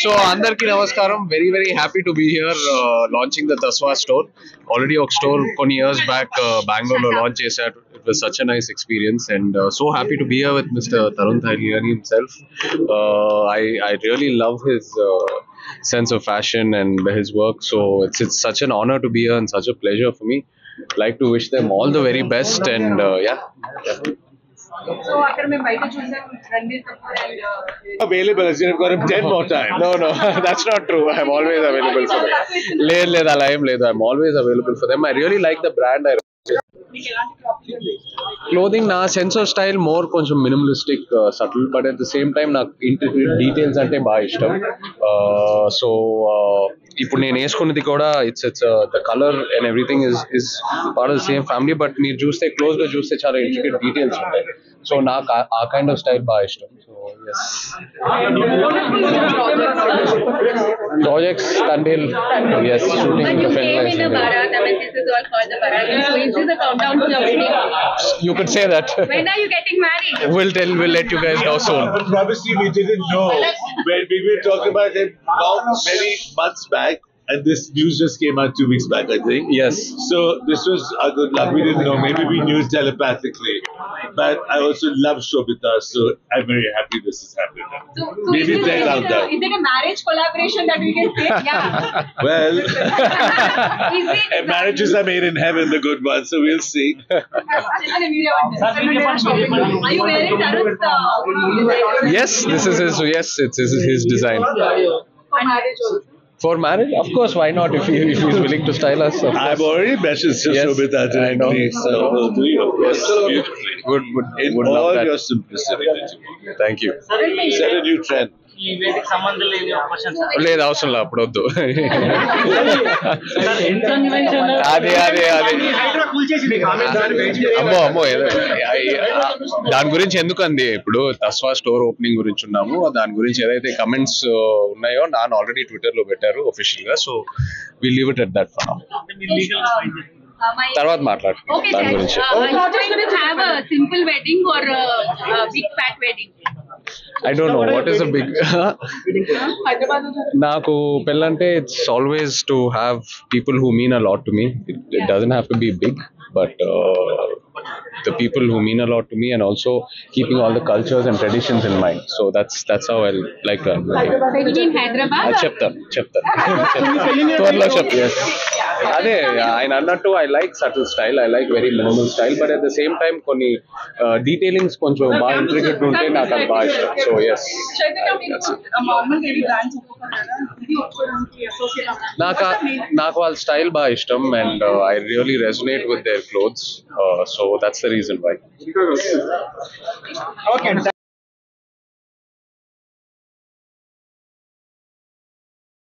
So అందరికీ నమస్కారం. Very happy to be here launching the Tasva store. Already ఒక store కొన్ని years back Bangalore లో launch చేశారు. It was such a nice experience and so happy to be here with Mr. Tarun Tahiliani himself. I really love his sense of fashion and his work. So it's such an honor to be here and such a pleasure for me. Like to wish them all the very best and yeah. So after me bike choosing Ranbir Kapoor and available as you've got him 10 more times. No, that's not true. I'm always available for them. I'm always available for them. I really like the brand. Clothing na sense of style more కొంచెం minimalistic, subtle, but at the same time నాకు intricate details అంటే బాగా ఇష్టం. So ఇప్పుడు నేను వేసుకున్నది కూడా it's the color and everything is part of the same family, but మీరు చూస్తే క్లోజ్ గా చూస్తే చాలా intricate details ఉంటాయి. So నాకు ఆ kind of style బాగా ఇష్టం. So yes. Projects until yes, shooting but the you film. came in a Bharat. I mean, this is all called the Bharat. So is this a countdown to your wedding? You could say that. When are you getting married? We'll let you guys know soon. Obviously, we didn't know when we were talking about him many months back, and this news just came out 2 weeks back, I think. Yes. So this was our good luck. We didn't know. Maybe we knew telepathically. But I also love Shobita, so I'm very happy this is happening. So Maybe is tell out there. it a marriage collaboration that we can say? Yeah. Well, Is it? marriages are made in heaven, the good ones, so we'll see. Are you wearing Tarun's Yes, it's his design. for marriage also? For marriage, of course, why not? If he's willing to style us, of I've course. already messaged Yes, Shobita I know. directly, so we'll do your Yes. beautifully. In Would love all that. your simplicity that you want. Thank you. Set a new trend. ఈ వీటికి సంబంధం లేని అవకాశం sir లేదు అవసరం లేదు అప్పుడు వద్దు. అదే అమ్మో ఏదో దాని గురించి ఎందుకు అంది. ఇప్పుడు తస్వా స్టోర్ ఓపెనింగ్ గురించి ఉన్నాము. దాని గురించి ఏదైతే కమెంట్స్ ఉన్నాయో నాన్న ఆల్రెడీ ట్విట్టర్ లో పెట్టారు ఒఫిషియల్ గా. So we leave it at that for now. తర్వాత మాట్లాడుకుందాం Okay, దాని sir. గురించి. Are you going to have a simple wedding or a big fat wedding? I don't know what is a big నాకు పెళ్ళంటే it's always to have people who mean a lot to me. It doesn't have to be big, but the people who mean a lot to me, and also keeping all the cultures and traditions in mind. So that's how I like that. In Hyderabad? చెప్తాను త్వరలో చెప్తాను. అదే ఆయన అన్నట్టు I like subtle style, I like very minimal style, but at the same time కొన్ని detailings కొంచెం బాగా intricate ఉంటే నాకు అది బాగా ఇష్టం. సో ఎస్, నాకు వాళ్ళ స్టైల్ బాగా ఇష్టం and I really resonate with their clothes. So that's the reason why.